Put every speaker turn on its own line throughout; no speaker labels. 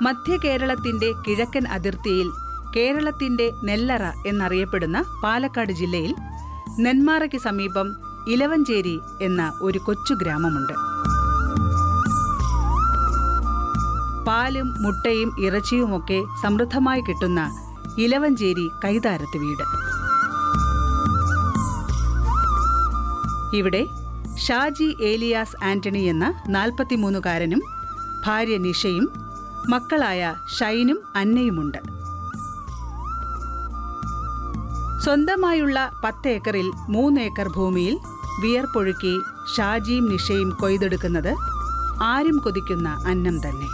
മധ്യ കേരളത്തിന്റെ കിഴക്കൻ അതിർത്തിയിൽ കേരളത്തിന്റെ നെല്ലറ എന്നറിയപ്പെടുന്ന പാലക്കാട് ജില്ലയിൽ നെന്മാറയ്ക്ക് സമീപം ഇലവഞ്ചേരി എന്ന ഒരു കൊച്ചു ഗ്രാമമുണ്ട്. പാലും മുട്ടയും ഇറച്ചിയുമൊക്കെ സമൃദ്ധമായി കിട്ടുന്ന ഇലവഞ്ചേരി കൈതാരത്ത് വീട്. ഇവിടെ ഷാജി ഏലിയാസ് ആന്റണി എന്ന 43-കാരനും ഭാര്യ നിഷയും മക്കളായ ഷൈനും അന്നയുമുണ്ട്. സ്വന്തമായുള്ള 10 ഏക്കറിൽ 3 ഏക്കർ ഭൂമിയിൽ വിയർപ്പൊഴുക്കി ഷാജിയും നിഷയും കൊയ്തെടുക്കുന്നത് ആരും കൊതിക്കുന്ന അന്നം തന്നെ.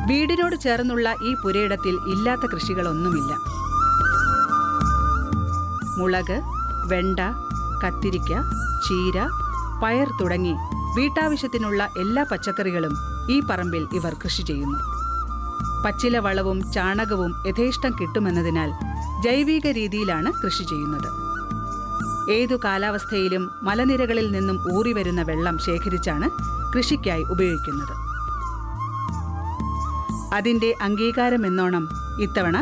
വീടിനോട് ചേർന്നുള്ള ഈ പുരയിടത്തിൽ ഇല്ലാത്ത കൃഷികളൊന്നുമില്ല. മുളക്, വെണ്ട, കത്തിരിക്ക, ചീര, പയർ തുടങ്ങി വീട്ടാവശ്യത്തിനുള്ള എല്ലാ പച്ചക്കറികളും ഈ പറമ്പിൽ ഇവർ കൃഷി ചെയ്യുന്നു. പച്ചില വളവും ചാണകവും യഥേഷ്ടം കിട്ടുമെന്നതിനാൽ ജൈവിക രീതിയിലാണ് കൃഷി ചെയ്യുന്നത്. ഏതു കാലാവസ്ഥയിലും മലനിരകളിൽ നിന്നും ഊറിവരുന്ന വെള്ളം ശേഖരിച്ചാണ് കൃഷിക്കായി ഉപയോഗിക്കുന്നത്. അതിന്റെ അംഗീകാരമെന്നോണം ഇത്തവണ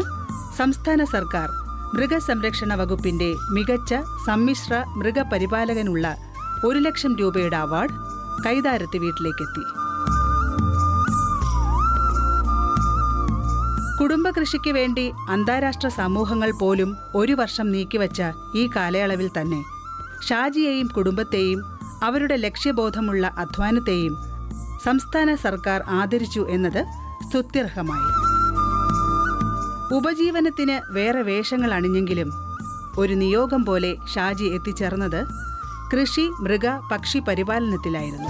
സംസ്ഥാന സർക്കാർ മൃഗസംരക്ഷണ വകുപ്പിന്റെ മികച്ച സമ്മിശ്ര മൃഗപരിപാലകനുള്ള 1 ലക്ഷം രൂപയുടെ അവാർഡ് കൈതാരത്ത് വീട്ടിലേക്കെത്തി. കുടുംബകൃഷിക്ക് വേണ്ടി അന്താരാഷ്ട്ര സമൂഹങ്ങൾ പോലും 1 വർഷം നീക്കിവച്ച ഈ കാലയളവിൽ തന്നെ ഷാജിയെയും കുടുംബത്തെയും അവരുടെ ലക്ഷ്യബോധമുള്ള അധ്വാനത്തെയും സംസ്ഥാന സർക്കാർ ആദരിച്ചു എന്നത് സ്തുത്യർഹമായി. ഉപജീവനത്തിന് വേറെ വേഷങ്ങൾ അണിഞ്ഞെങ്കിലും ഒരു നിയോഗം പോലെ ഷാജി എത്തിച്ചേർന്നത് കൃഷി, മൃഗ, പക്ഷി പരിപാലനത്തിലായിരുന്നു.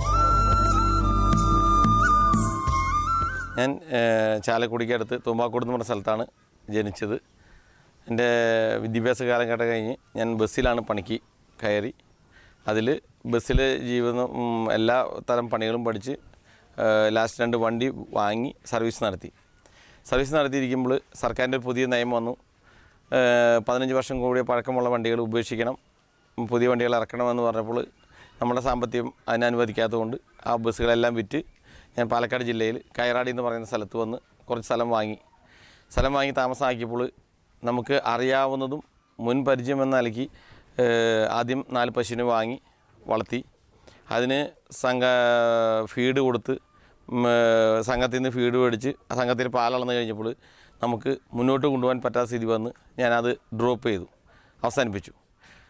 ഞാൻ ചാലക്കുടിക്കടുത്ത് തൂമ്പാക്കോട് എന്ന് പറഞ്ഞ സ്ഥലത്താണ് ജനിച്ചത്. എൻ്റെ വിദ്യാഭ്യാസ കാലഘട്ടം കഴിഞ്ഞ് ഞാൻ ബസ്സിലാണ് പണിക്ക് കയറി. അതിൽ ബസ്സിൽ ജീവിതം എല്ലാ തരം പണികളും പഠിച്ച് ലാസ്റ്റ് 2 വണ്ടി വാങ്ങി സർവീസ് നടത്തിയിരിക്കുമ്പോൾ സർക്കാരിൻ്റെ ഒരു പുതിയ നയം വന്നു. 15 വർഷം കൂടിയ പഴക്കമുള്ള വണ്ടികൾ ഉപേക്ഷിക്കണം, പുതിയ വണ്ടികൾ ഇറക്കണമെന്ന് പറഞ്ഞപ്പോൾ നമ്മുടെ സാമ്പത്തികം അതിനനുവദിക്കാത്തതുകൊണ്ട് ആ ബസ്സുകളെല്ലാം വിറ്റ് ഞാൻ പാലക്കാട് ജില്ലയിൽ കയറാടി എന്ന് പറയുന്ന സ്ഥലത്ത് വന്ന് കുറച്ച് സ്ഥലം വാങ്ങി താമസമാക്കിയപ്പോൾ നമുക്ക് അറിയാവുന്നതും മുൻ പരിചയമെന്ന നിലയ്ക്ക് ആദ്യം 4 പശുവിനെ വാങ്ങി വളർത്തി. അതിന് ഫീഡ് കൊടുത്ത് സംഘത്തിൽ നിന്ന് ഫീഡ് മേടിച്ച് ആ സംഘത്തിൽ പാലളന്ന് കഴിഞ്ഞപ്പോൾ നമുക്ക് മുന്നോട്ട് കൊണ്ടുപോകാൻ പറ്റാത്ത സ്ഥിതി വന്ന് ഞാനത് ഡ്രോപ്പ് ചെയ്തു,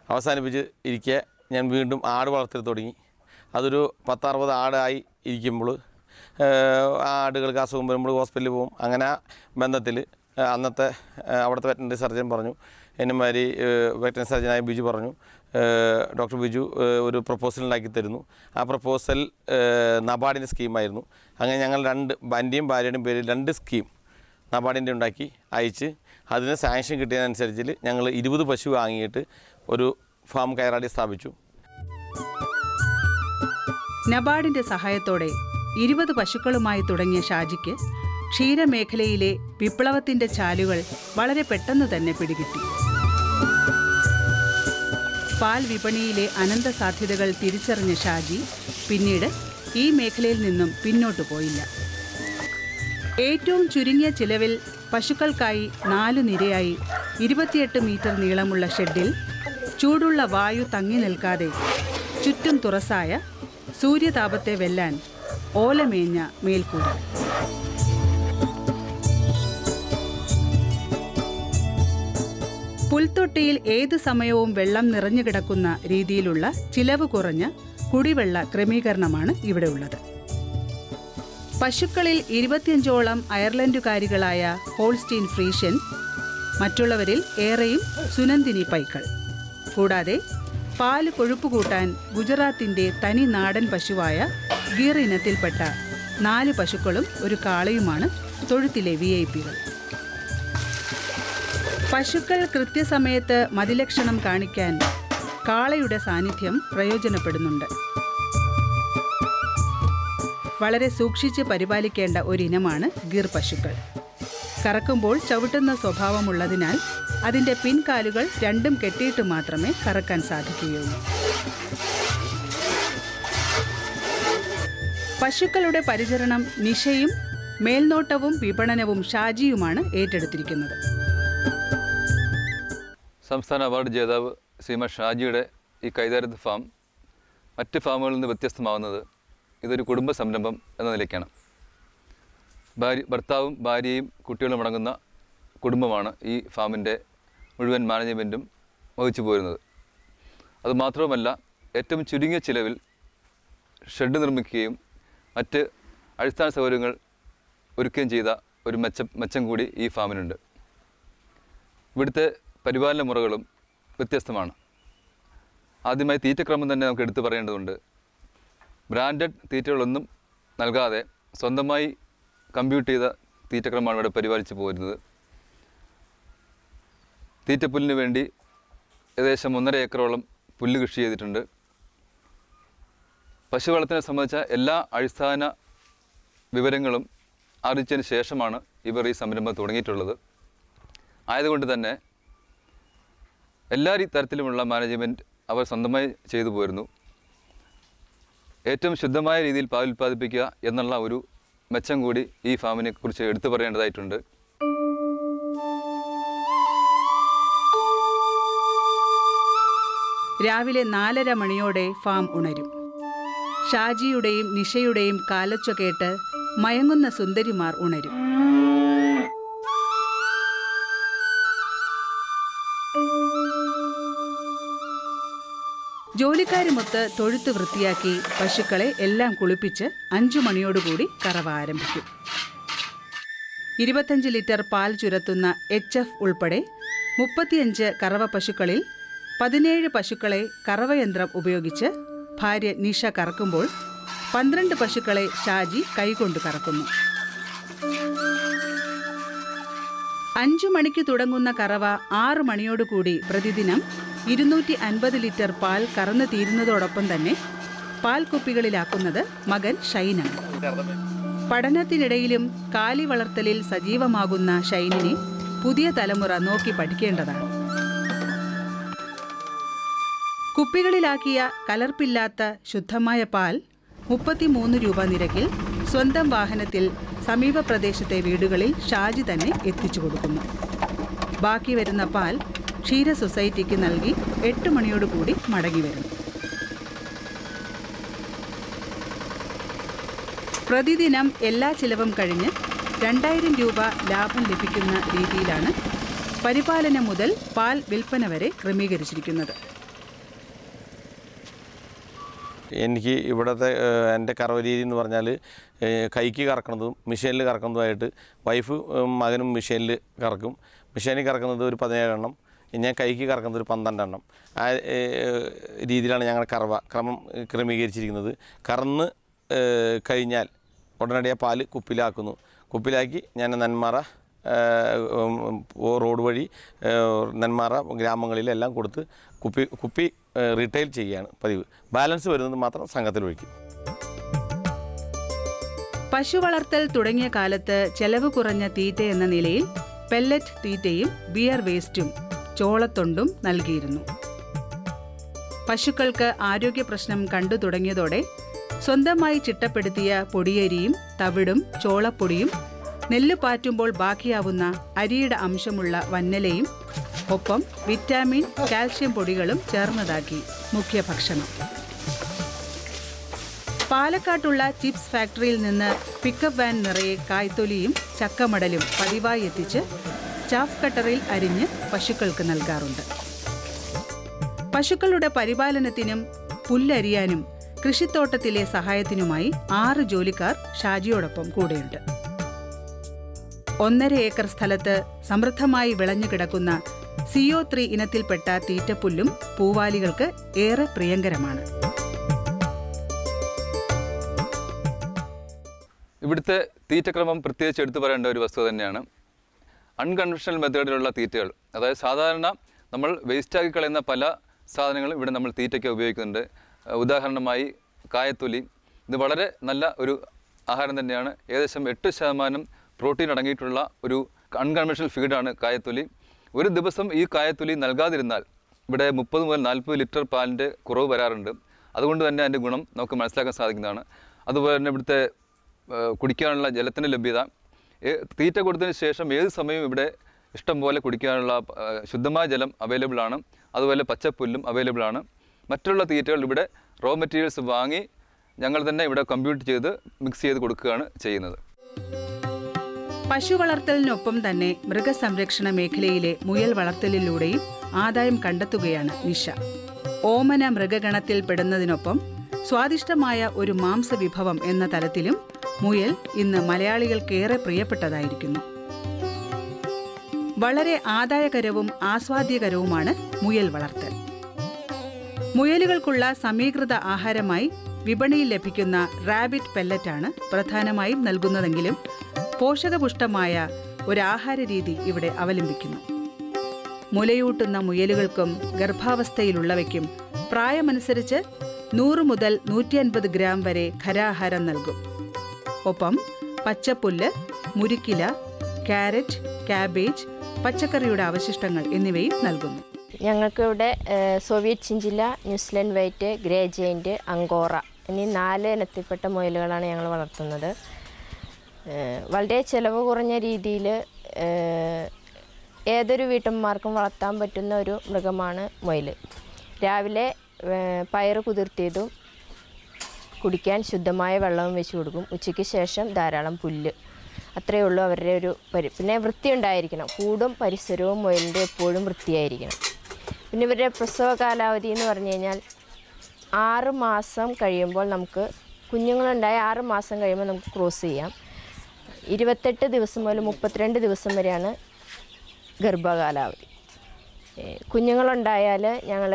അവസാനിപ്പിച്ച് ഇരിക്കെ ഞാൻ വീണ്ടും ആട് വളർത്തൽ തുടങ്ങി. അതൊരു 10-60 ആടായി ഇരിക്കുമ്പോൾ ആടുകൾക്ക് അസുഖം വരുമ്പോൾ ഹോസ്പിറ്റലിൽ പോകും. അങ്ങനെ ബന്ധത്തിൽ അന്നത്തെ അവിടുത്തെ വെറ്ററിനറി സർജൻ പറഞ്ഞു, എന്നുമാതിരി വെറ്ററിനറി സർജനായ ബിജു പറഞ്ഞു, ഡോക്ടർ ബിജു ഒരു പ്രപ്പോസൽ ഉണ്ടാക്കി തരുന്നു. ആ പ്രപ്പോസൽ നബാർഡിൻ്റെ സ്കീമായിരുന്നു. അങ്ങനെ ഞങ്ങൾ എൻ്റെയും ഭാര്യയുടെയും പേരിൽ 2 സ്കീം നബാർഡിൻ്റെ ഉണ്ടാക്കി അയച്ച് അതിന് സാങ്ഷൻ കിട്ടിയതനുസരിച്ച് ഞങ്ങൾ 20 പശു വാങ്ങിയിട്ട് ഒരു ഫാം കയറാടി സ്ഥാപിച്ചു.
നബാർഡിന്റെ സഹായത്തോടെ 20 പശുക്കളുമായി തുടങ്ങിയ ഷാജിക്ക് ക്ഷീരമേഖലയിലെ വിപ്ലവത്തിന്റെ ചാലുകൾ വളരെ പെട്ടെന്ന് തന്നെ പിടികിട്ടി. പാൽ വിപണിയിലെ അനന്ത സാധ്യതകൾ തിരിച്ചറിഞ്ഞ ഷാജി പിന്നീട് ഈ മേഖലയിൽ നിന്നും പിന്നോട്ടു പോയില്ല. ഏറ്റവും ചുരുങ്ങിയ ചിലവിൽ പശുക്കൾക്കായി 4 നിരയായി 28 മീറ്റർ നീളമുള്ള ഷെഡിൽ ചൂടുള്ള വായു തങ്ങി നിൽക്കാതെ ചുറ്റും തുറസായ സൂര്യതാപത്തെ വെല്ലാൻ ഓലമേഞ്ഞ മേൽക്കൂര. പുൽത്തൊട്ടിയിൽ ഏതു സമയവും വെള്ളം നിറഞ്ഞു കിടക്കുന്ന രീതിയിലുള്ള ചിലവ് കുറഞ്ഞ കുടിവെള്ള ക്രമീകരണമാണ് ഇവിടെ ഉള്ളത്. പശുക്കളിൽ 25ഓളം അയർലൻഡുകാരികളായ ഹോൾസ്റ്റീൻ ഫ്രീഷ്യൻ, മറ്റുള്ളവരിൽ ഏറെയും സുനന്ദിനി പൈക്കൾ. കൂടാതെ പാല് കൊഴുപ്പ് കൂട്ടാൻ ഗുജറാത്തിന്റെ തനി നാടൻ പശുവായ ഗീർ ഇനത്തിൽപ്പെട്ട 4 പശുക്കളും ഒരു കാളയുമാണ് തൊഴുത്തിലെ VIP-കൾ. പശുക്കൾ കൃത്യസമയത്ത് മതിലക്ഷണം കാണിക്കാൻ കാളയുടെ സാന്നിധ്യം പ്രയോജനപ്പെടുന്നുണ്ട്. വളരെ സൂക്ഷിച്ച് പരിപാലിക്കേണ്ട ഒരിനമാണ് ഗീർ പശുക്കൾ. കറക്കുമ്പോൾ ചവിട്ടുന്ന സ്വഭാവമുള്ളതിനാൽ അതിൻ്റെ പിൻകാലുകൾ രണ്ടും കെട്ടിയിട്ട് മാത്രമേ കറക്കാൻ സാധിക്കുകയുള്ളൂ. പശുക്കളുടെ പരിചരണം നിഷയും മേൽനോട്ടവും വിപണനവും ഷാജിയുമാണ് ഏറ്റെടുത്തിരിക്കുന്നത്.
സംസ്ഥാന അവാർഡ് ജേതാവ് ശ്രീമ ഷാജിയുടെ ഈ കൈതാരത്ത് ഫാം മറ്റ് ഫാമുകളിൽ നിന്ന് വ്യത്യസ്തമാവുന്നത് ഇതൊരു കുടുംബ സംരംഭം എന്ന നിലയ്ക്കാണ്. ഭർത്താവും ഭാര്യയും കുട്ടികളും അടങ്ങുന്ന കുടുംബമാണ് ഈ ഫാമിൻ്റെ മുഴുവൻ മാനേജ്മെൻറ്റും വഹിച്ചു പോരുന്നത്. അതുമാത്രവുമല്ല, ഏറ്റവും ചുരുങ്ങിയ ചിലവിൽ ഷെഡ് നിർമ്മിക്കുകയും മറ്റ് അടിസ്ഥാന സൗകര്യങ്ങൾ ഒരുക്കുകയും ചെയ്ത ഒരു മെച്ചം കൂടി ഈ ഫാമിനുണ്ട്. ഇവിടുത്തെ പരിപാലന മുറകളും വ്യത്യസ്തമാണ്. ആദ്യമായി തീറ്റക്രമം തന്നെ നമുക്ക് എടുത്തു പറയേണ്ടതുണ്ട്. ബ്രാൻഡഡ് തീറ്റകളൊന്നും നൽകാതെ സ്വന്തമായി കമ്പ്യൂട്ട് ചെയ്ത തീറ്റക്രമമാണ് ഇവിടെ പരിപാലിച്ച് പോരുന്നത്. തീറ്റപ്പുല്ലിന് വേണ്ടി ഏകദേശം 1.5 ഏക്കറോളം പുല്ല് കൃഷി ചെയ്തിട്ടുണ്ട്. പശു വളർത്തലിനെ സംബന്ധിച്ച എല്ലാ അടിസ്ഥാന വിവരങ്ങളും ആർജിച്ചതിന് ശേഷമാണ് ഇവർ ഈ സംരംഭം തുടങ്ങിയിട്ടുള്ളത്. ആയതുകൊണ്ട് തന്നെ എല്ലാ തരത്തിലുമുള്ള മാനേജ്മെൻറ്റ് അവർ സ്വന്തമായി ചെയ്തു പോരുന്നു. ഏറ്റവും ശുദ്ധമായ രീതിയിൽ പാൽ ഉൽപ്പാദിപ്പിക്കുക എന്നുള്ള ഒരു മെച്ചം കൂടി ഈ ഫാമിനെ കുറിച്ച് എടുത്തു പറയേണ്ടതായിട്ടുണ്ട്.
രാവിലെ 4:30 മണിയോടെ ഫാം ഉണരും. ഷാജിയുടെയും നിഷയുടെയും കാലൊച്ച കേട്ട് മയങ്ങുന്ന സുന്ദരിമാർ ഉണരും. ജോലിക്കാരുമൊത്ത് തൊഴുത്ത് വൃത്തിയാക്കി പശുക്കളെ എല്ലാം കുളിപ്പിച്ച് 5 മണിയോടുകൂടി കറവ ആരംഭിക്കും. 25 ലിറ്റർ പാൽ ചുരത്തുന്ന HF ഉൾപ്പെടെ 35 കറവ പശുക്കളിൽ 17 പശുക്കളെ കറവയന്ത്രം ഉപയോഗിച്ച് ഭാര്യ നിഷ കറക്കുമ്പോൾ 12 പശുക്കളെ ഷാജി കൈകൊണ്ട് കറക്കുന്നു. 5 മണിക്ക് തുടങ്ങുന്ന കറവ 6 മണിയോടുകൂടി പ്രതിദിനം 250 ലിറ്റർ പാൽ കറന്നു തീരുന്നതോടൊപ്പം തന്നെ പാൽ കുപ്പികളിലാക്കുന്നത് മകൻ ഷൈനാണ്. പഠനത്തിനിടയിലും കാലി വളർത്തലിൽ സജീവമാകുന്ന ഷൈനിനെ പുതിയ തലമുറ നോക്കി പഠിക്കേണ്ടതാണ്. കുപ്പികളിലാക്കിയ കലർപ്പില്ലാത്ത ശുദ്ധമായ പാൽ 33 രൂപ നിരക്കിൽ സ്വന്തം വാഹനത്തിൽ സമീപ പ്രദേശത്തെ വീടുകളിൽ ഷാജി തന്നെ എത്തിച്ചു കൊടുക്കുന്നു. ബാക്കി വരുന്ന പാൽ ക്ഷീര സൊസൈറ്റിക്ക് നൽകി 8 മണിയോടുകൂടി മടങ്ങി വരുന്നു. പ്രതിദിനം എല്ലാ ചിലവും കഴിഞ്ഞ് 2000 രൂപ ലാഭം ലഭിക്കുന്ന രീതിയിലാണ് പരിപാലനം മുതൽ പാൽ വിൽപ്പന വരെ ക്രമീകരിച്ചിരിക്കുന്നത്.
എനിക്ക് ഇവിടുത്തെ എൻ്റെ കറവ രീതി എന്ന് പറഞ്ഞാൽ കൈക്ക് കറക്കുന്നതും മെഷീനിൽ കറക്കുന്നതുമായിട്ട് വൈഫ് മകനും മെഷീനിൽ കറക്കും. മെഷീനിൽ കറക്കുന്നത് ഒരു 17 എണ്ണം, ഞാൻ കൈക്ക് കറക്കുന്നത് ഒരു 12 എണ്ണം. ആ രീതിയിലാണ് ഞങ്ങൾ ക്രമം ക്രമീകരിച്ചിരിക്കുന്നത്. കറന്ന് കഴിഞ്ഞാൽ ഉടനടി ആ പാല് കുപ്പിലാക്കുന്നു. കുപ്പിലാക്കി ഞാൻ നെന്മാറ റോഡ് വഴി നെന്മാറ ഗ്രാമങ്ങളിലെല്ലാം കൊടുത്ത് കുപ്പി റീറ്റെയിൽ ചെയ്യുകയാണ് പതിവ്. ബാലൻസ് വരുന്നത് മാത്രം സംഘത്തിൽ ഒഴിക്കും.
പശു വളർത്തൽ തുടങ്ങിയ കാലത്ത് ചെലവ് കുറഞ്ഞ തീറ്റ എന്ന നിലയിൽ പെല്ലറ്റ് തീറ്റയും ബിയർ വേസ്റ്റും ചോളത്തൊണ്ടും നൽകിയിരുന്നു. പശുക്കൾക്ക് ആരോഗ്യ പ്രശ്നം കണ്ടു തുടങ്ങിയതോടെ സ്വന്തമായി ചിട്ടപ്പെടുത്തിയ പൊടിയരിയും തവിടും ചോളപ്പൊടിയും നെല്ല് പാറ്റുമ്പോൾ ബാക്കിയാവുന്ന അരിയുടെ അംശമുള്ള വന്നലയും ഒപ്പം വിറ്റാമിൻ കാൽഷ്യം പൊടികളും ചേർന്നതാക്കി മുഖ്യ ഭക്ഷണം. പാലക്കാട്ടുള്ള ചിപ്സ് ഫാക്ടറിയിൽ നിന്ന് പിക്കപ്പ് വാൻ നിറയെ കായ്ത്തൊലിയും ചക്കമടലും പതിവായി എത്തിച്ച് ചാഫ് കട്ടറിൽ അരിഞ്ഞ് പശുക്കൾക്ക് നൽകാറുണ്ട്. പശുക്കളുടെ പരിപാലനത്തിനും പുല്ലരിയാനും കൃഷിത്തോട്ടത്തിലെ സഹായത്തിനുമായി 6 ജോലിക്കാർ ഷാജിയോടൊപ്പം കൂടെയുണ്ട്. 1.5 ഏക്കർ സ്ഥലത്ത് സമൃദ്ധമായി വിളഞ്ഞുകിടക്കുന്ന CO3 ഇനത്തിൽപ്പെട്ട തീറ്റപ്പുല്ലും പൂവാലികൾക്ക് ഏറെ പ്രിയങ്കരമാണ്.
ഇവിടുത്തെ തീറ്റക്രമം പ്രത്യേകിച്ച് എടുത്തു പറയേണ്ട ഒരു വസ്തുത തന്നെയാണ്. അൺകൺവെൻഷണൽ മെത്തേഡിലുള്ള തീറ്റകൾ, അതായത് സാധാരണ നമ്മൾ വേസ്റ്റാക്കി കളയുന്ന പല സാധനങ്ങളും ഇവിടെ നമ്മൾ തീറ്റയ്ക്ക് ഉപയോഗിക്കുന്നുണ്ട്. ഉദാഹരണമായി കായത്തൊലി, ഇത് വളരെ നല്ല ഒരു ആഹാരം തന്നെയാണ്. ഏകദേശം 8% പ്രോട്ടീൻ അടങ്ങിയിട്ടുള്ള ഒരു അൺകൺവെൻഷണൽ ഫീഡാണ് കായത്തൊലി. ഒരു ദിവസം ഈ കായത്തൊലി നൽകാതിരുന്നാൽ ഇവിടെ 30 മുതൽ 40 ലിറ്റർ പാലിൻ്റെ കുറവ് വരാറുണ്ട്. അതുകൊണ്ട് തന്നെ അതിൻ്റെ ഗുണം നമുക്ക് മനസ്സിലാക്കാൻ സാധിക്കുന്നതാണ്. അതുപോലെ തന്നെ ഇവിടുത്തെ കുടിക്കാനുള്ള ജലത്തിൻ്റെ ലഭ്യത, തീറ്റ കൊടുത്തതിന് ശേഷം ഏത് സമയവും ഇവിടെ ഇഷ്ടം പോലെ കുടിക്കാനുള്ള ശുദ്ധമായ ജലം അവൈലബിൾ ആണ്. അതുപോലെ പച്ചപ്പുല്ലും അവൈലബിൾ ആണ്. മറ്റുള്ള തീറ്റകൾ ഇവിടെ റോ മെറ്റീരിയൽസ് വാങ്ങി ഞങ്ങൾ തന്നെ ഇവിടെ കമ്പ്യൂട്ട് ചെയ്ത് മിക്സ് ചെയ്ത് കൊടുക്കുകയാണ് ചെയ്യുന്നത്.
പശു വളർത്തലിനൊപ്പം തന്നെ മൃഗസംരക്ഷണ മേഖലയിലെ മുയൽ വളർത്തലിലൂടെയും ആദായം കണ്ടെത്തുകയാണ് നിഷ. ഓമന മൃഗഗണത്തിൽ പെടുന്നതിനൊപ്പം സ്വാദിഷ്ടമായ ഒരു മാംസവിഭവം എന്ന തലത്തിലും മുയൽ ഇന്ന് മലയാളികൾക്കേറെ പ്രിയപ്പെട്ടതായിരിക്കുന്നു. വളരെ ആദായകരവും ആസ്വാദ്യകരവുമാണ് മുയൽ വളർത്തൽ. മുയലുകൾക്കുള്ള സമീകൃത ആഹാരമായി വിപണിയിൽ ലഭിക്കുന്ന റാബിറ്റ് പെല്ലറ്റാണ് പ്രധാനമായും നൽകുന്നതെങ്കിലും പോഷകപുഷ്ടമായ ഒരാഹാര രീതി ഇവിടെ അവലംബിക്കുന്നു. മുലയൂട്ടുന്ന മുയലുകൾക്കും ഗർഭാവസ്ഥയിലുള്ളവയ്ക്കും പ്രായമനുസരിച്ച് 100 മുതൽ 150 ഗ്രാം വരെ ഖരാഹാരം നൽകും. ഒപ്പം പച്ചപ്പുല്ല്, മുരിക്കില, ക്യാരറ്റ്, ക്യാബേജ്, പച്ചക്കറിയുടെ അവശിഷ്ടങ്ങൾ എന്നിവയും നൽകുന്നു.
ഞങ്ങൾക്കിവിടെ Soviet chinchilla, New Zealand white, grey giant, Angora എന്നീ 4 ഇനത്തിൽപ്പെട്ട മുയലുകളാണ് ഞങ്ങൾ വളർത്തുന്നത്. വളരെ ചിലവ് കുറഞ്ഞ രീതിയിൽ ഏതൊരു വീട്ടമ്മമാർക്കും വളർത്താൻ പറ്റുന്ന ഒരു മൃഗമാണ് മുയൽ. രാവിലെ പയറ് കുതിർത്തിയതും കുടിക്കാൻ ശുദ്ധമായ വെള്ളവും വെച്ച് കൊടുക്കും. ഉച്ചയ്ക്ക് ശേഷം ധാരാളം പുല്ല്. അത്രയേ ഉള്ളൂ അവരുടെ ഒരു പിന്നെ വൃത്തി ഉണ്ടായിരിക്കണം. കൂടും പരിസരവും മുയലിൻ്റെ എപ്പോഴും വൃത്തിയായിരിക്കണം. പിന്നെ ഇവരുടെ പ്രസവ കാലാവധി എന്ന് പറഞ്ഞു കഴിഞ്ഞാൽ 6 മാസം കഴിയുമ്പോൾ നമുക്ക് കുഞ്ഞുങ്ങളുണ്ടായ 6 മാസം കഴിയുമ്പോൾ നമുക്ക് ക്രോസ് ചെയ്യാം. 28 ദിവസം മുതൽ 32 ദിവസം വരെയാണ് ഗർഭകാലാവധി. കുഞ്ഞുങ്ങളുണ്ടായാൽ ഞങ്ങൾ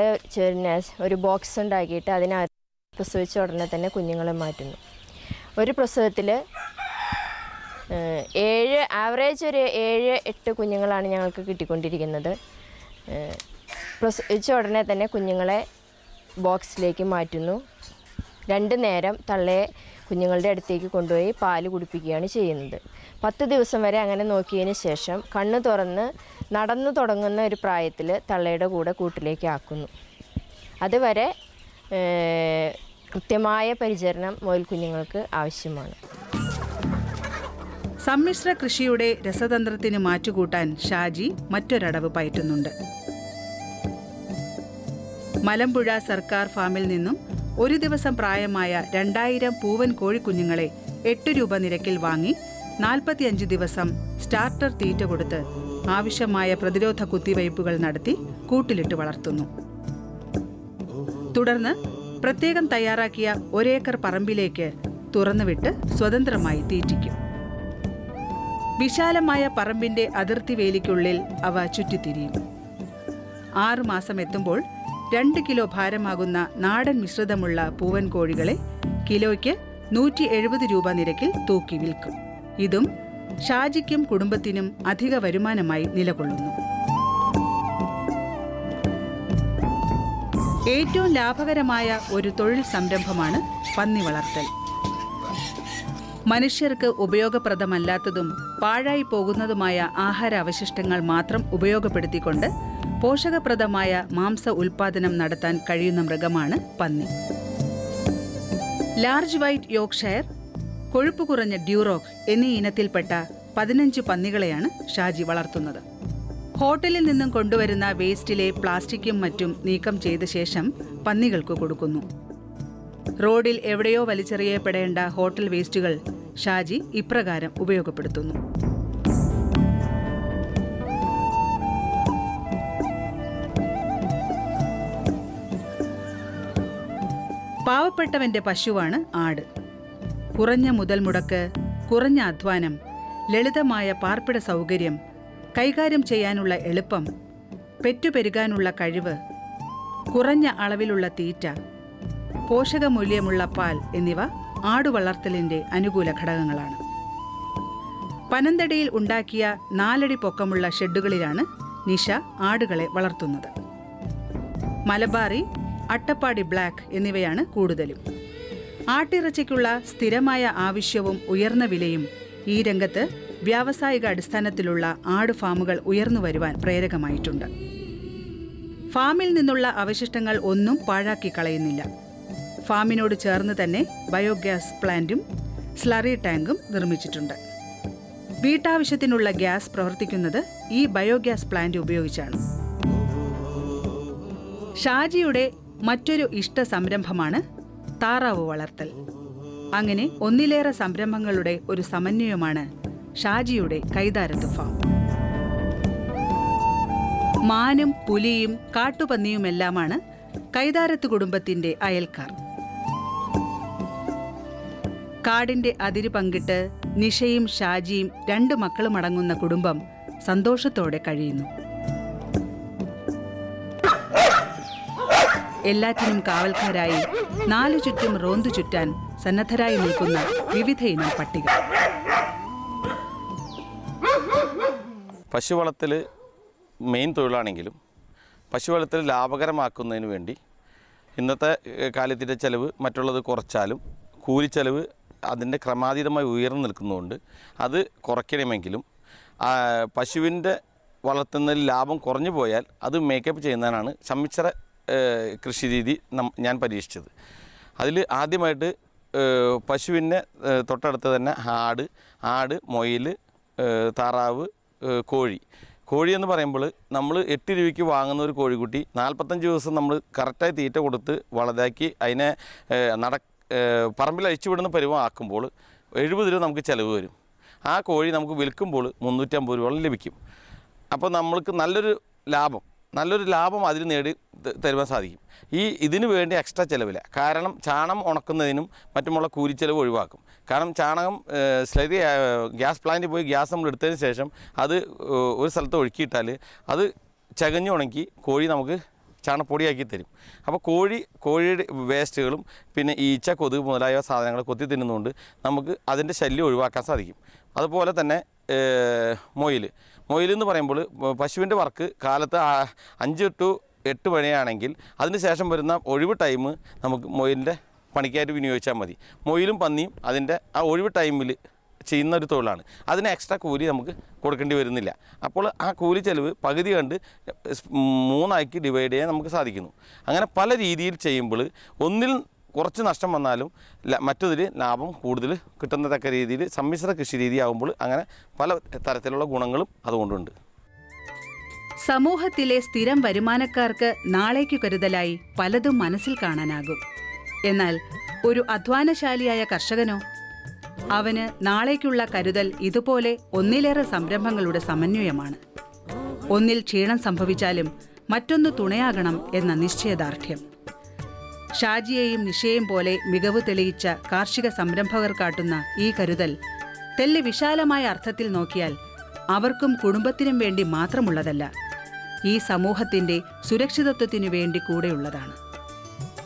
ഒരു ബോക്സ് ഉണ്ടാക്കിയിട്ട് അതിനകത്ത് പ്രസവിച്ച ഉടനെ തന്നെ കുഞ്ഞുങ്ങളെ മാറ്റുന്നു. ഒരു പ്രസവത്തിൽ ആവറേജ് ഒരു 7-8 കുഞ്ഞുങ്ങളാണ് ഞങ്ങൾക്ക് കിട്ടിക്കൊണ്ടിരിക്കുന്നത്. പ്രസവിച്ച ഉടനെ തന്നെ കുഞ്ഞുങ്ങളെ ബോക്സിലേക്ക് മാറ്റുന്നു. 2 നേരം തള്ളയെ കുഞ്ഞുങ്ങളുടെ അടുത്തേക്ക് കൊണ്ടുപോയി പാല് കുടിപ്പിക്കുകയാണ് ചെയ്യുന്നത്. 10 ദിവസം വരെ അങ്ങനെ നോക്കിയതിന് ശേഷം കണ്ണ് തുറന്ന് നടന്നു തുടങ്ങുന്ന ഒരു പ്രായത്തിൽ തള്ളയുടെ കൂടെ കൂട്ടിലേക്ക് ആക്കുന്നു. അതുവരെ കൃത്യമായ പരിചരണം മുയൽ കുഞ്ഞുങ്ങൾക്ക് ആവശ്യമാണ്.
സമ്മിശ്ര കൃഷിയുടെ രസതന്ത്രത്തിന് മാറ്റുകൂട്ടാൻ ഷാജി മറ്റൊരടവ് പയറ്റുന്നുണ്ട്. മലമ്പുഴ സർക്കാർ ഫാമിൽ നിന്നും ഒരു ദിവസം പ്രായമായ 2000 പൂവൻ കോഴിക്കുഞ്ഞുങ്ങളെ 8 രൂപ നിരക്കിൽ വാങ്ങി 45 ദിവസം സ്റ്റാർട്ടർ തീറ്റ കൊടുത്ത് ആവശ്യമായ പ്രതിരോധ കുത്തിവയ്പ്പുകൾ നടത്തി കൂട്ടിലിട്ട് വളർത്തുന്നു. തുടർന്ന് പ്രത്യേകം തയ്യാറാക്കിയ 1 ഏക്കർ പറമ്പിലേക്ക് തുറന്നുവിട്ട് സ്വതന്ത്രമായി തീറ്റിക്കും. വിശാലമായ പറമ്പിന്റെ അതിർത്തി വേലിക്കുള്ളിൽ അവ ചുറ്റിത്തിരിയും. 6 മാസം എത്തുമ്പോൾ 2 കിലോ ഭാരമാകുന്ന നാടൻ മിശ്രിതമുള്ള പൂവൻ കോഴികളെ കിലോയ്ക്ക് 170 രൂപ നിരക്കിൽ തൂക്കി വിൽക്കും. ഇതും ഷാജിക്കും കുടുംബത്തിനും അധിക വരുമാനമായി നിലകൊള്ളുന്നു. ഏറ്റവും ലാഭകരമായ ഒരു തൊഴിൽ സംരംഭമാണ് പന്നി വളർത്തൽ. മനുഷ്യർക്ക് ഉപയോഗപ്രദമല്ലാത്തതും പാഴായി പോകുന്നതുമായ ആഹാര അവശിഷ്ടങ്ങൾ മാത്രം ഉപയോഗപ്പെടുത്തിക്കൊണ്ട് പോഷകപ്രദമായ മാംസ ഉൽപാദനം നടത്താൻ കഴിയുന്ന മൃഗമാണ് പന്നി. ലാർജ് വൈറ്റ് യോർക്ക്ഷയർ, കൊഴുപ്പ് കുറഞ്ഞ ഡ്യൂറോക്ക് എന്നീ ഇനത്തിൽപ്പെട്ട 15 പന്നികളെയാണ് ഷാജി വളർത്തുന്നത്. ഹോട്ടലിൽ നിന്നും കൊണ്ടുവരുന്ന വേസ്റ്റിലെ പ്ലാസ്റ്റിക്കും മറ്റും നീക്കം ചെയ്ത ശേഷം പന്നികൾക്ക് കൊടുക്കുന്നു. റോഡിൽ എവിടെയോ വലിച്ചെറിയപ്പെടേണ്ട ഹോട്ടൽ വേസ്റ്റുകൾ ഷാജി ഇപ്രകാരം ഉപയോഗപ്പെടുത്തുന്നു. പാവപ്പെട്ടവന്റെ പശുവാണ് ആട്. കുറഞ്ഞ മുതൽ മുടക്ക്, കുറഞ്ഞ അധ്വാനം, ലളിതമായ പാർപ്പിട സൗകര്യം, കൈകാര്യം ചെയ്യാനുള്ള എളുപ്പം, പെറ്റുപെരുകാനുള്ള കഴിവ്, കുറഞ്ഞ അളവിലുള്ള തീറ്റ, പോഷകമൂല്യമുള്ള പാൽ എന്നിവ ആടുവളർത്തലിൻ്റെ അനുകൂല ഘടകങ്ങളാണ്. പനന്തടിയിൽ ഉണ്ടാക്കിയ 4 അടി പൊക്കമുള്ള ഷെഡുകളിലാണ് നിഷ ആടുകളെ വളർത്തുന്നത്. മലബാറി, അട്ടപ്പാടി ബ്ലാക്ക് എന്നിവയാണ് കൂടുതലും. ആട്ടിറച്ചിക്കുള്ള സ്ഥിരമായ ആവശ്യവും ഉയർന്ന വിലയും ഈ രംഗത്ത് വ്യാവസായിക അടിസ്ഥാനത്തിലുള്ള ആട് ഫാമുകൾ ഉയർന്നു വരുവാൻ പ്രേരകമായിട്ടുണ്ട്. ഫാമിൽ നിന്നുള്ള അവശിഷ്ടങ്ങൾ ഒന്നും പാഴാക്കി കളയുന്നില്ല. ഫാമിനോട് ചേർന്ന് തന്നെ ബയോഗ്യാസ് പ്ലാന്റും സ്ലറി ടാങ്കും നിർമ്മിച്ചിട്ടുണ്ട്. വീട്ടാവശ്യത്തിനുള്ള ഗ്യാസ് പ്രവർത്തിക്കുന്നത് ഈ ബയോഗ്യാസ് പ്ലാന്റ് ഉപയോഗിച്ചാണ്. ഷാജിയുടെ മറ്റൊരു ഇഷ്ട സംരംഭമാണ് താറാവ് വളർത്തൽ. അങ്ങനെ ഒന്നിലേറെ സംരംഭങ്ങളുടെ ഒരു സമന്വയമാണ് ഷാജിയുടെ കൈതാരത്ത് ഫാം. മാനും പുലിയും കാട്ടുപന്നിയുമെല്ലാമാണ് കൈതാരത്ത് കുടുംബത്തിന്റെ അയൽക്കാർ. കാടിന്റെ അതിര് പങ്കിട്ട് നിഷയും ഷാജിയും 2 മക്കളും അടങ്ങുന്ന കുടുംബം സന്തോഷത്തോടെ കഴിയുന്നു. എല്ലാറ്റിനും കാവൽക്കാരായി 4 ചുറ്റും റോന്തു ചുറ്റാൻ സന്നദ്ധരായി നിൽക്കുന്ന വിവിധ ഇനം പട്ടികൾ.
പശു വളർത്തൽ മെയിൻ തൊഴിലാണെങ്കിലും പശു വളർത്തൽ ലാഭകരമാക്കുന്നതിന് വേണ്ടി ഇന്നത്തെ കാലത്തിൻ്റെ ചെലവ് മറ്റുള്ളത് കുറച്ചാലും കൂലിച്ചെലവ് അതിൻ്റെ ക്രമാതീതമായി ഉയർന്നു നിൽക്കുന്നതുകൊണ്ട് അത് കുറയ്ക്കണമെങ്കിലും പശുവിൻ്റെ വളർത്തുന്നതിൽ ലാഭം കുറഞ്ഞു പോയാൽ അത് മേക്കപ്പ് ചെയ്യുന്നതിനാണ് സമ്മിശ്ര കൃഷി രീതി ഞാൻ പരീക്ഷിച്ചത്. അതിൽ ആദ്യമായിട്ട് പശുവിനെ തൊട്ടടുത്ത് തന്നെ ആട്, മുയൽ, താറാവ്, കോഴി എന്ന് പറയുമ്പോൾ നമ്മൾ 8 രൂപയ്ക്ക് വാങ്ങുന്ന ഒരു കോഴിക്കുട്ടി 45 ദിവസം നമ്മൾ കറക്റ്റായി തീറ്റ കൊടുത്ത് വലുതാക്കി അതിനെ പറമ്പിൽ അഴിച്ചുവിടുന്ന പരുവമാക്കുമ്പോൾ 70 രൂപ നമുക്ക് ചിലവ് വരും. ആ കോഴി നമുക്ക് വിൽക്കുമ്പോൾ 350 രൂപയോളം ലഭിക്കും. അപ്പോൾ നമ്മൾക്ക് നല്ലൊരു ലാഭം അതിൽ നേടി തരുവാൻ സാധിക്കും. ഇതിനു വേണ്ടി എക്സ്ട്രാ ചിലവില്ല. കാരണം ചാണകം ഉണക്കുന്നതിനും മറ്റുമുള്ള കൂലിച്ചെലവ് ഒഴിവാക്കും. കാരണം ചാണകം സ്ലറി ഗ്യാസ് പ്ലാന്റിൽ പോയി ഗ്യാസ് നമ്മൾ എടുത്തതിന് ശേഷം അത് ഒരു സ്ഥലത്ത് ഒഴുക്കിയിട്ടാൽ അത് ചകഞ്ഞ് ഉണക്കി കോഴി നമുക്ക് ചാണപ്പൊടിയാക്കി തരും. അപ്പോൾ കോഴിയുടെ വേസ്റ്റുകളും പിന്നെ ഈച്ച, കൊതുക് മുതലായ സാധനങ്ങൾ കൊത്തി തിന്നുന്നതുകൊണ്ട് നമുക്ക് അതിൻ്റെ ശല്യം ഒഴിവാക്കാൻ സാധിക്കും. അതുപോലെ തന്നെ മൊയിലെന്ന് പറയുമ്പോൾ പശുവിൻ്റെ വർക്ക് കാലത്ത് 5 to 8 മണിയാണെങ്കിൽ അതിന് ശേഷം വരുന്ന ഒഴിവ് ടൈം നമുക്ക് മൊയിലിൻ്റെ പണിക്കായിട്ട് വിനിയോഗിച്ചാൽ മതി. മൊയിലും പന്നിയും അതിൻ്റെ ആ ഒഴിവ് ടൈമിൽ ചെയ്യുന്ന ഒരു തൊഴിലാണ്. അതിന് എക്സ്ട്രാ കൂലി നമുക്ക് കൊടുക്കേണ്ടി വരുന്നില്ല. അപ്പോൾ ആ കൂലി ചെലവ് പകുതി കണ്ട് 3 ആക്കി ഡിവൈഡ് ചെയ്യാൻ നമുക്ക് സാധിക്കുന്നു. അങ്ങനെ പല രീതിയിൽ ചെയ്യുമ്പോൾ ഒന്നിൽ കുറച്ച് നഷ്ടം വന്നാലും മറ്റൊതിൽ ലാഭം കൂടുതൽ കിട്ടുന്നതക്ക രീതിയിൽ സമ്മിശ്ര കൃഷി രീതിയാകുമ്പോൾ അങ്ങനെ പല തരത്തിലുള്ള ഗുണങ്ങളും അതുകൊണ്ടുണ്ട്.
സമൂഹത്തിലെ സ്ഥിരം വരുമാനക്കാർക്ക് നാളേക്കു കരുതലായി പലതും മനസ്സിൽ കാണാനാകും. എന്നാൽ ഒരു അധ്വാനശാലിയായ കർഷകനോ? അവന് നാളേക്കുള്ള കരുതൽ ഇതുപോലെ ഒന്നിലേറെ സംരംഭങ്ങളുടെ സമന്വയമാണ്. ഒന്നിൽ ക്ഷീണം സംഭവിച്ചാലും മറ്റൊന്ന് തുണയാകണം എന്ന നിശ്ചയദാർഢ്യം. ഷാജിയെയും നിഷയെയും പോലെ മികവ് തെളിയിച്ച കാർഷിക സംരംഭകർ കാട്ടുന്ന ഈ കരുതൽ തെല്ല് വിശാലമായ അർത്ഥത്തിൽ നോക്കിയാൽ അവർക്കും കുടുംബത്തിനും വേണ്ടി മാത്രമുള്ളതല്ല, ഈ സമൂഹത്തിന്റെ സുരക്ഷിതത്വത്തിനു വേണ്ടി കൂടെയുള്ളതാണ്.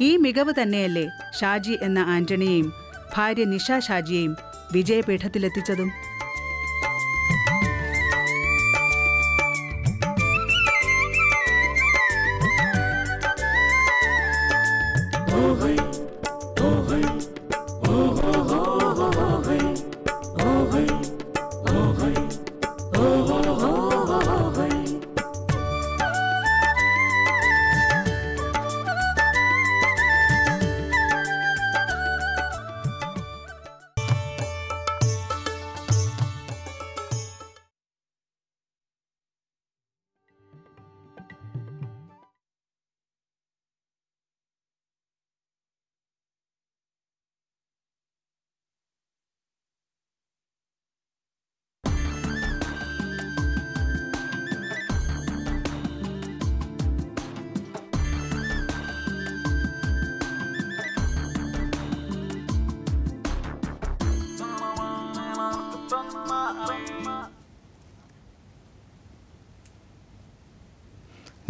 ഈ മികവ് തന്നെയല്ലേ ഷാജി എന്ന ആന്റണിയെയും ഭാര്യ നിഷ ഷാജിയെയും വിജയപീഠത്തിലെത്തിച്ചതും.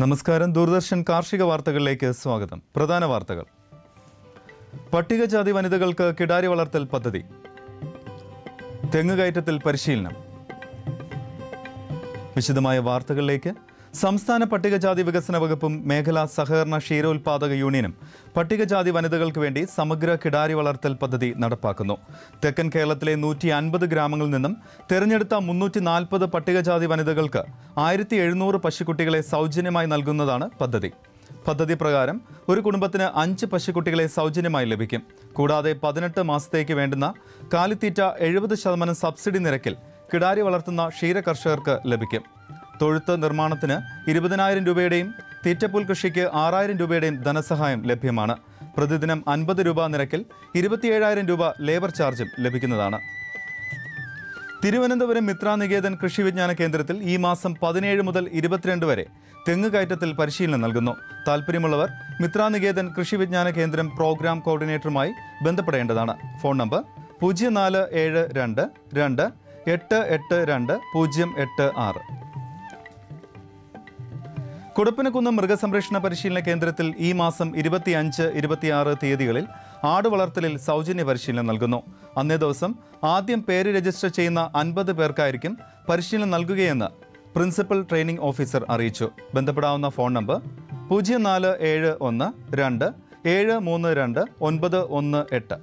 നമസ്കാരം. ദൂരദർശൻ കാർഷിക വാർത്തകളിലേക്ക് സ്വാഗതം. പ്രധാന വാർത്തകൾ. പട്ടികജാതി വനിതകൾക്ക് കിടാരി വളർത്തൽ പദ്ധതി. തെങ്ങ് കയറ്റത്തിൽ പരിശീലനം. വിശദമായ വാർത്തകളിലേക്ക്. സംസ്ഥാന പട്ടികജാതി വികസന വകുപ്പും മേഖലാ സഹകരണ ക്ഷീരോത്പാദക യൂണിയനും പട്ടികജാതി വനിതകൾക്ക് വേണ്ടി സമഗ്ര കിടാരി വളർത്തൽ പദ്ധതി നടപ്പാക്കുന്നു. തെക്കൻ കേരളത്തിലെ 150 ഗ്രാമങ്ങളിൽ നിന്നും തിരഞ്ഞെടുത്ത 340 പട്ടികജാതി വനിതകൾക്ക് 1700 പശുക്കുട്ടികളെ സൗജന്യമായി നൽകുന്നതാണ് പദ്ധതി. പദ്ധതി പ്രകാരം ഒരു കുടുംബത്തിന് 5 പശുക്കുട്ടികളെ സൗജന്യമായി ലഭിക്കും. കൂടാതെ 18 മാസത്തേക്ക് വേണ്ടുന്ന കാലിത്തീറ്റ 70% സബ്സിഡി നിരക്കിൽ കിടാരി വളർത്തുന്ന ക്ഷീര കർഷകർക്ക് ലഭിക്കും. തൊഴുത്ത് നിർമ്മാണത്തിന് 20,000 രൂപയുടെയും തീറ്റപ്പുൽ കൃഷിക്ക് 6,000 രൂപയുടെയും ധനസഹായം ലഭ്യമാണ്. പ്രതിദിനം 50 രൂപ നിരക്കിൽ 27,000 രൂപ ലേബർ ചാർജും ലഭിക്കുന്നതാണ്. തിരുവനന്തപുരം മിത്രനികേതൻ കൃഷി വിജ്ഞാന കേന്ദ്രത്തിൽ ഈ മാസം 17 മുതൽ 22 വരെ തെങ്ങ് കയറ്റത്തിൽ പരിശീലനം നൽകുന്നു. താൽപ്പര്യമുള്ളവർ മിത്രനികേതൻ കൃഷി വിജ്ഞാന കേന്ദ്രം പ്രോഗ്രാം കോർഡിനേറ്ററുമായി ബന്ധപ്പെടേണ്ടതാണ്. Phone number 0472 2 882 086. കുടപ്പനക്കുന്ന് മൃഗസംരക്ഷണ പരിശീലന കേന്ദ്രത്തിൽ ഈ മാസം 25, 26 തീയതികളിൽ ആട് വളർത്തലിൽ സൗജന്യ പരിശീലനം നൽകുന്നു. അന്നേ ദിവസം ആദ്യം പേര് രജിസ്റ്റർ ചെയ്യുന്ന 50 പേർക്കായിരിക്കും പരിശീലനം നൽകുകയെന്ന് പ്രിൻസിപ്പൽ ട്രെയിനിംഗ് ഓഫീസർ അറിയിച്ചു. ബന്ധപ്പെടാവുന്ന ഫോൺ നമ്പർ 0471 2 732 918.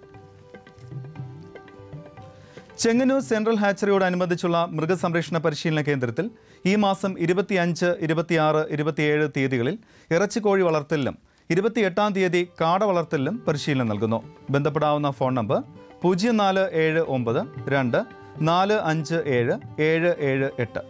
ചെങ്ങന്നൂർ സെൻട്രൽ ഹാച്ചറിയോടനുബന്ധിച്ചുള്ള മൃഗസംരക്ഷണ പരിശീലന കേന്ദ്രത്തിൽ ഈ മാസം 25, 26, 27 തീയതികളിൽ ഇറച്ചിക്കോഴി വളർത്തലിലും 28-ാം തീയതി കാട വളർത്തലിലും പരിശീലനം നൽകുന്നു. ബന്ധപ്പെടാവുന്ന ഫോൺ നമ്പർ 0479 2 457 778.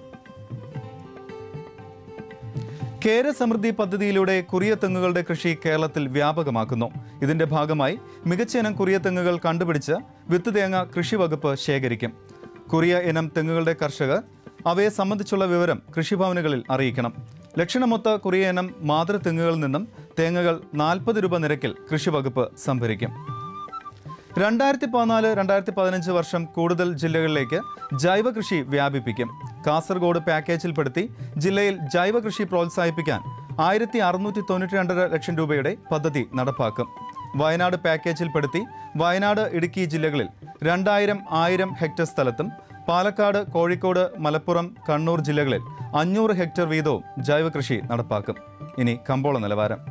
കേര സമൃദ്ധി പദ്ധതിയിലൂടെ കുറിയ തെങ്ങുകളുടെ കൃഷി കേരളത്തിൽ വ്യാപകമാക്കുന്നു. ഇതിന്റെ ഭാഗമായി മികച്ച ഇനം കുറിയ തെങ്ങുകൾ കണ്ടുപിടിച്ച് വിത്ത് തേങ്ങ കൃഷി വകുപ്പ് ശേഖരിക്കും. കുറിയ ഇനം തെങ്ങുകളുടെ കർഷകർ അവയെ സംബന്ധിച്ചുള്ള വിവരം കൃഷിഭവനുകളിൽ അറിയിക്കണം. ലക്ഷണമൊത്ത കുറിയ ഇനം മാതൃ തെങ്ങുകളിൽ നിന്നും തേങ്ങകൾ 40 രൂപ നിരക്കിൽ കൃഷി വകുപ്പ് സംഭരിക്കും. 2014-2015 വർഷം കൂടുതൽ ജില്ലകളിലേക്ക് ജൈവ കൃഷി വ്യാപിപ്പിക്കും. കാസർഗോഡ് പാക്കേജിൽപ്പെടുത്തി ജില്ലയിൽ ജൈവ കൃഷി പ്രോത്സാഹിപ്പിക്കാൻ 1692 ലക്ഷം രൂപയുടെ പദ്ധതി നടപ്പാക്കും. വയനാട് പാക്കേജിൽപ്പെടുത്തി വയനാട്, ഇടുക്കി ജില്ലകളിൽ 2000 ഹെക്ടർ സ്ഥലത്തും പാലക്കാട്, കോഴിക്കോട്, മലപ്പുറം, കണ്ണൂർ ജില്ലകളിൽ 500 ഹെക്ടർ വീതവും ജൈവ കൃഷി നടപ്പാക്കും. ഇനി കമ്പോള നിലവാരം.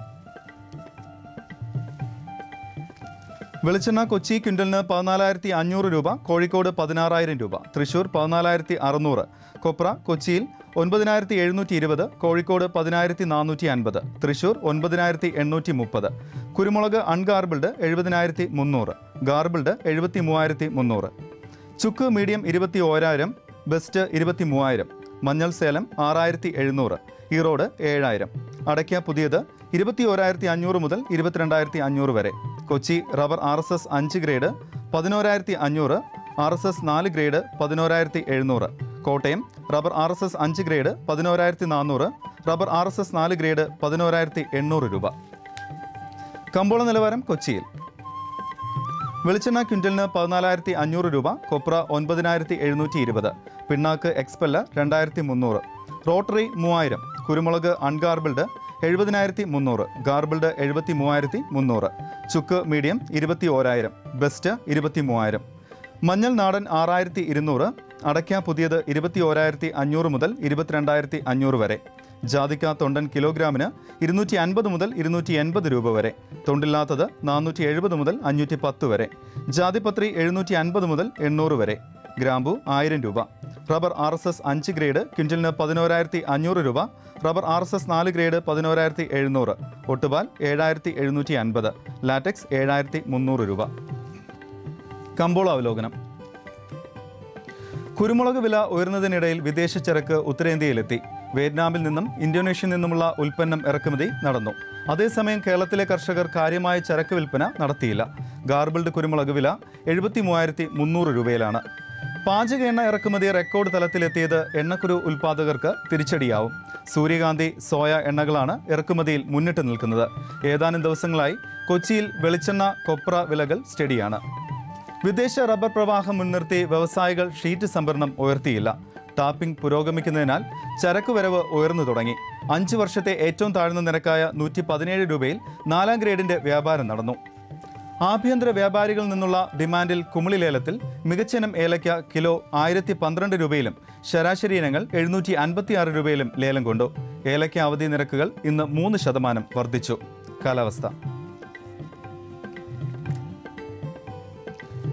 വെളിച്ചെണ്ണ കൊച്ചി ക്വിൻ്റലിന് 14,500 രൂപ, കോഴിക്കോട് 16,000 രൂപ, തൃശൂർ 14,600, കൊപ്ര കൊച്ചിയിൽ 9,720, കോഴിക്കോട് 10,450, തൃശൂർ 9,830, കുരുമുളക് അൺഗാർബിൾഡ് 70,300, ഗാർബിൾഡ് 73,300, ചുക്ക് മീഡിയം 21,000, ബെസ്റ്റ് 23,000, മഞ്ഞൾ സേലം 6,700, ഈറോഡ് 7,000, അടയ്ക്ക പുതിയത് 21,500 മുതൽ 22,500 വരെ. Kochi rubber RSS 5 grade 11,500, RSS 4 grade 11,700, Kottayam rubber RSS 5 grade 11,400, rubber RSS 4 grade 11,800 രൂപ. കമ്പോള നിലവാരം കൊച്ചിയിൽ. വെളിച്ചെണ്ണ ക്വിൻ്റലിന് 14,500 രൂപ, കൊപ്ര 9,720, പിണ്ണാക്ക് എക്സ്പെല്ല 2,300, റോട്ടറി 3,000, കുരുമുളക് അൺഗാർബിൾഡ് 70,300, ഗാർബിൾഡ് 73,300, ചുക്ക് മീഡിയം 21,000, ബെസ്റ്റ് 23,000, മഞ്ഞൾ നാടൻ 6,200, അടയ്ക്ക പുതിയത് 21,500 മുതൽ 22,500 വരെ. ജാതിക്ക തൊണ്ടൻ കിലോഗ്രാമിന് 250 മുതൽ 280 രൂപ വരെ, തൊണ്ടില്ലാത്തത് 470 മുതൽ 510 വരെ, ജാതിപത്രി 750 മുതൽ 800 വരെ, ഗ്രാമ്പു 1000 രൂപ. റബ്ബർ RSS 5 ഗ്രേഡ് ക്വിൻ്റലിന് 11,500 രൂപ, റബ്ബർ RSS 4 ഗ്രേഡ് 11,700, ഒട്ടുപാൽ 7,750, ലാറ്റക്സ് 7,300 രൂപ. കമ്പോള അവലോകനം. കുരുമുളക് വില ഉയർന്നതിനിടയിൽ വിദേശ ചരക്ക് ഉത്തരേന്ത്യയിലെത്തി. വിയറ്റ്നാമിൽ നിന്നും ഇന്തോനേഷ്യയിൽ നിന്നുമുള്ള ഉൽപ്പന്നം ഇറക്കുമതി നടന്നു. അതേസമയം കേരളത്തിലെ കർഷകർ കാര്യമായ ചരക്ക് വിൽപ്പന നടത്തിയില്ല. ഗാർബിൾഡ് കുരുമുളക് വില 73,300 രൂപയിലാണ്. പാചക എണ്ണ ഇറക്കുമതി റെക്കോർഡ് തലത്തിലെത്തിയത് എണ്ണക്കുരു ഉൽപ്പാദകർക്ക് തിരിച്ചടിയാവും. സൂര്യകാന്തി, സോയ എണ്ണകളാണ് ഇറക്കുമതിയിൽ മുന്നിട്ട് നിൽക്കുന്നത്. ഏതാനും ദിവസങ്ങളായി കൊച്ചിയിൽ വെളിച്ചെണ്ണ, കൊപ്ര വിലകൾ സ്റ്റഡിയാണ്. വിദേശ റബ്ബർ പ്രവാഹം മുൻനിർത്തി വ്യവസായികൾ ഷീറ്റ് സംഭരണം ഉയർത്തിയില്ല. ടാപ്പിംഗ് പുരോഗമിക്കുന്നതിനാൽ ചരക്ക് വരവ് ഉയർന്നു തുടങ്ങി. 5 വർഷത്തെ ഏറ്റവും താഴ്ന്ന നിരക്കായ 117 രൂപയിൽ 4ാം ഗ്രേഡിന്റെ വ്യാപാരം നടന്നു. ആഭ്യന്തര വ്യാപാരികളിൽ നിന്നുള്ള ഡിമാൻഡിൽ കുമിളി ലേലത്തിൽ മികച്ചിനം ഏലയ്ക്ക കിലോ 1012 രൂപയിലും ശരാശരി ഇനങ്ങൾ 756 രൂപയിലും ലേലം കൊണ്ടു. ഏലയ്ക്ക അവധി നിരക്കുകൾ ഇന്ന് 3% വർദ്ധിച്ചു. കാലാവസ്ഥ.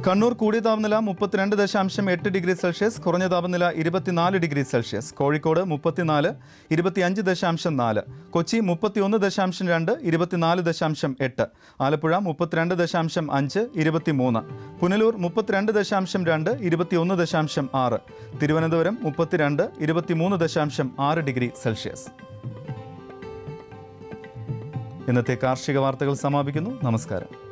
കണ്ണൂർ കൂടിയ താപനില 32.8 ഡിഗ്രി സെൽഷ്യസ്, കുറഞ്ഞ താപനില 24 degree Celsius. Kozhikode 34, 25.4. Kochi 31.2, 24.8. Alappuzha 32.5, 23. Punalur 32.2, 21.6. Thiruvananthapuram 32, 23.6 degree Celsius. ഇന്നത്തെ കാർഷിക വാർത്തകൾ സമാപിക്കുന്നു. നമസ്കാരം.